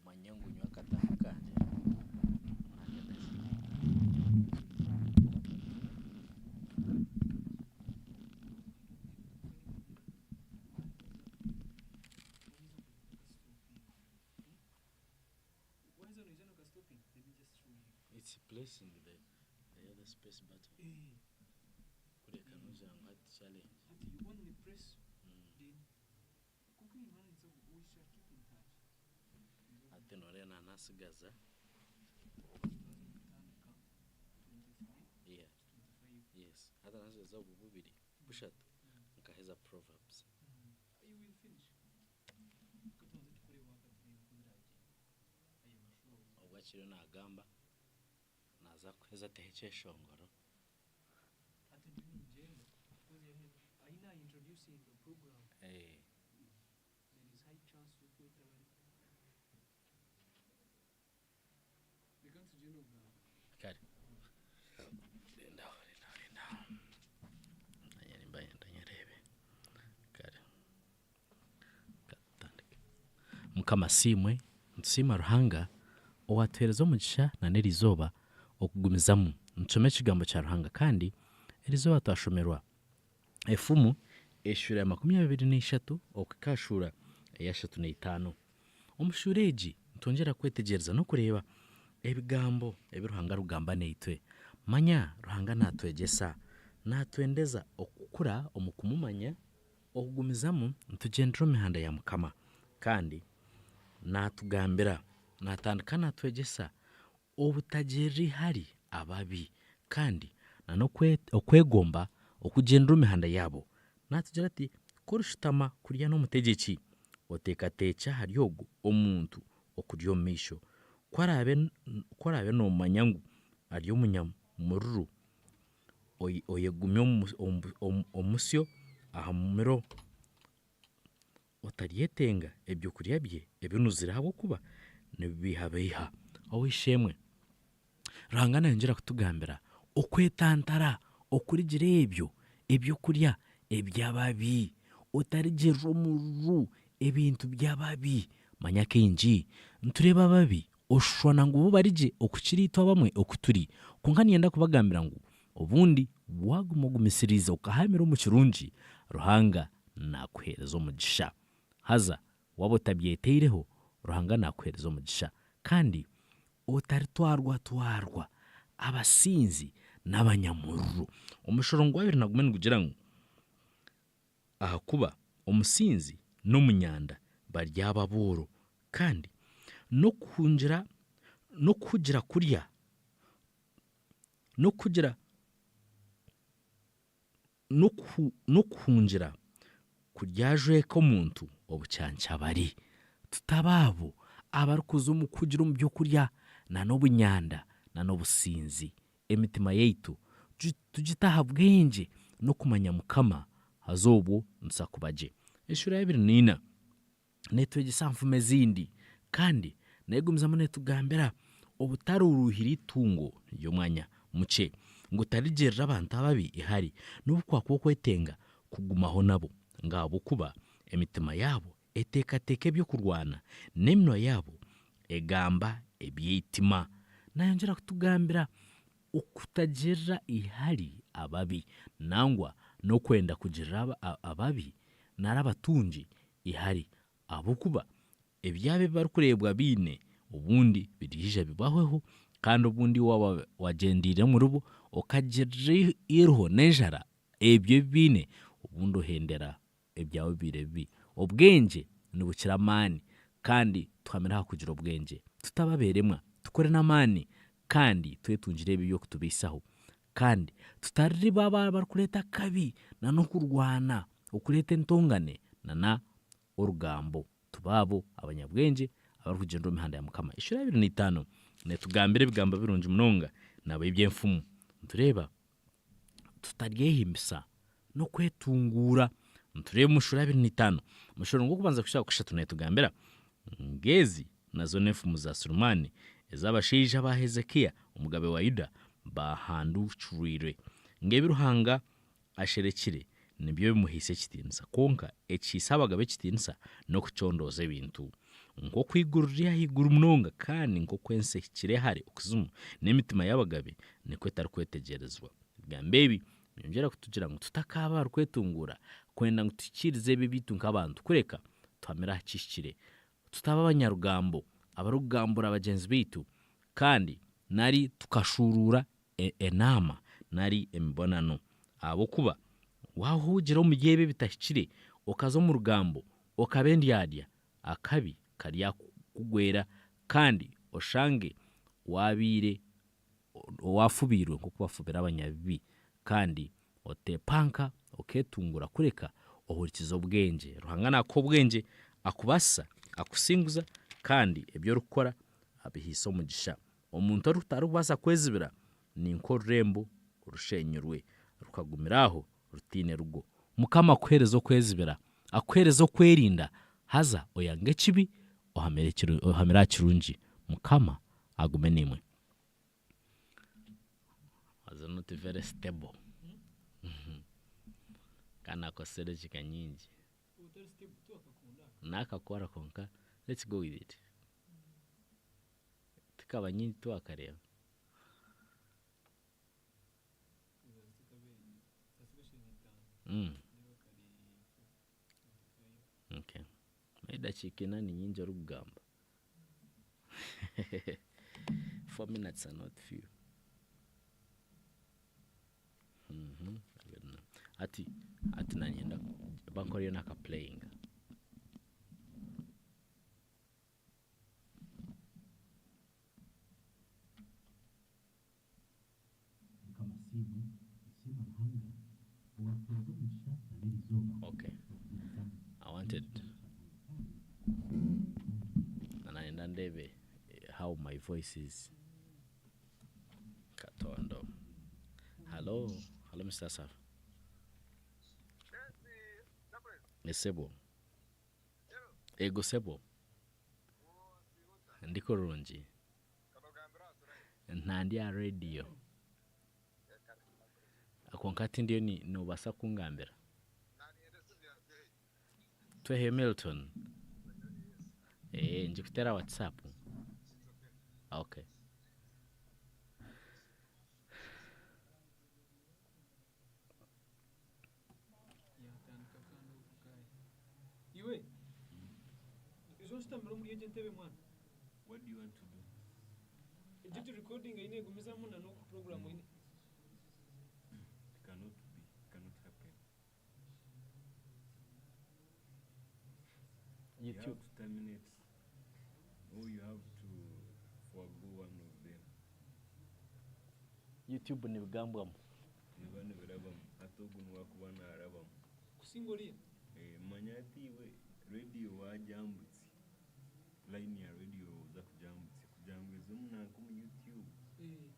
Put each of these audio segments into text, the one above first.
manyangu nywaka tahakanje it's placing the other space button. Kule kanuza ngat challenge. You only press then cooking man is we shall keep in touch. Ate norena nasigaza. Yeah. Yes. Hata nasigaza ububiri. Bushatu. Nkaheza Proverbs. You will finish. Kutonze tukuri wakati kuziraje. Ayo mashuro. Obwakiro nagamba naza kuheza tehecheshongoro. Introducing the program. Hey. There is high chance we put we can't do no bra. Kari. Linda. Ayani bayenda nyarebe. Kari. Katandike. Mukama simwe, nsima Ruhanga owatwerezo mugisha na nerizoba okugumizamu nsome kigambo cya Ruhanga kandi erizoba twashomerwa efumu eshura 23 okukashura ya 35 omushureji ntongera kwetegereza no kureba ebigambo ebiruhanga rugamba neitwe manya Ruhanga natwegesa natwendeza okukura omukumumanya okugumizamu ntugendero mihanda ya Mukama kandi natugambira natandika natwegesa obutageri hari ababi kandi okwegomba okugendera mihanda yabo natugira ati korushitama kurya no mutegeki otekatecha haryogo omuntu okuryo misho kwarabe no manyangu aryo munyamururu oyegumyo omusyo ahamiro otaryetenga ebyo kurya bye ebinuzira habo kuba nebihabeha owishemwe Ruhanga ngira kutugambira okwetantara okurigire ebyo kurya ebyababi otarigera omuru ebintu byababi manya kenji ntureba babi oshwana ngo barije okukirito bamwe okuturi kunga niyenda kubagambira ngo obundi wagumogumisiriza ukahamira mu kirungi Ruhanga nakwereza omugisha haza wabo tabyeteireho Ruhanga nakwereza omugisha kandi otaritwarwa abasinzi n'abanyamururu omushorongo wa 2010 kugira ngo ahakuba omusinzi no munyanda baryaba boro kandi no kugira kurya no kunjira kuryajwe ko muntu obucyanca bari tutababo abarukuzo mu kugira mu byo kurya na no bunyanda na no businzi emitima yeitu tugitaha bwenge no kumanya Mukama hazobo nsakubaje eshura ya 24 netwegesa mfume zindi kandi negumiza mune tugambira obutaruruhira itungo yo mwanya muce ngo tarigerera abantu ababi ihari n'ubukwa kwetenga kugumaho nabo ngabo kuba emitima yabo etekateke byo kurwana nemno yabo egamba ebyitima nayongera kutugambira okutagerera ihari ababi nangwa no kwenda kugerera ababi narabatunji ihari abokuba ebyabe barukurebwa bine ubundi birije bibahweho kandi ubundi wagendire mu rubo okagerera irho nejara ebyo bine ubundi uhendera ebyawe birebi obwenge nubukiramani kandi twamira kugira obwenge tutababeremwa tukore namani kandi twetungire ebyo kutubisaho kandi tutari baba barukureta kabi na no kurwana okureta entongane na orugambo tubabo abanyabwenge abarukugenda mihanda ya Mukama ishura 25 netugambire bigamba birungi munonga nabo ibyemfumu tureba tutaryehimbisa no kwetungura nturebe mushura 25 mushoro ngo kubanza kushaka kushatu netugambira ngezi nazo nefumu za Sulumani ezabashija ba Hezekiya umugabe wa Yuda bahanducurire ngebiruhanga asherekire nibyo bimuhise ekitiinisa konka ekihise abagabo ekitiinisa n'okucondoza ebintu nk'okwigurira ahaiguru munonga kandi nk'okwensi ehikire hare okuzimu n'emitima y'abagabe nikwo etarikwetegyerezwa bigambo ebi byongera kutugira ngu tutakaaba harikwetungura kwenda ngu tuhikirize ebi bitu nk'abantu kureka tuhamire aha kihikire tutaba abanyarugambo abarikugambura bagenzi baitu kandi nari tukashuruura enaama nari emibonano ahabw'okuba wahugira omu byebe bitahikire okaza omu rugambo okabendyarya akabi karya kugwera kandi oshange wabiire wafubirwe nk'oku bafubira abanyabibi kandi otepanka oketungura kureka ohurikiza obwengye Ruhanga nakuha obwengye akubasa akusinguza kandi ebyo orikukora abihiisa omugisha omuntu orutarikubasa kwezibira ninka orurembo orushenyurwe rukagumira aho rutiine rugo Mukama akuheereza okwezibira akuheereza okwerinda haza oyange ekibi ohamire aha kirungi Mukama agume nimwe was not very stable kana akosere kika nyingi utari stable tu akakunda nakakora konka let's go with it tikaba nyingi tu akareba okay edakika inani nyingi orukugamba 4 minutes are not few ati nanyenda bankoriyo naka playing okay I wanted nanyenda ndebe how my voice is Katondo. Hello Mr. Saf. Nesebo. Ego sebo. Ndiko rungi. Ntandi ya radio. Akonkati ndiyo ni nobasa kungambira. Twe Hamilton. Njikutera WhatsApp. Okay. Iwe izo sitamiro muri eje ntebe mwana What do you want to do? Digital recording ine gumiza muna no ku program ine Cannot happen. You have to terminate or you have to forego one of them. YouTube ni bigambwamu. Nibane birabamu atogunwa kubana arabamu. kusingoliya Manyati we radio wajambutse line ya radio za kujambutse kujambwiza muna ku YouTube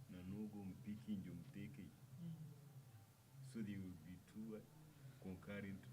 na nugo mpiki njo mteke so they will be two concurrent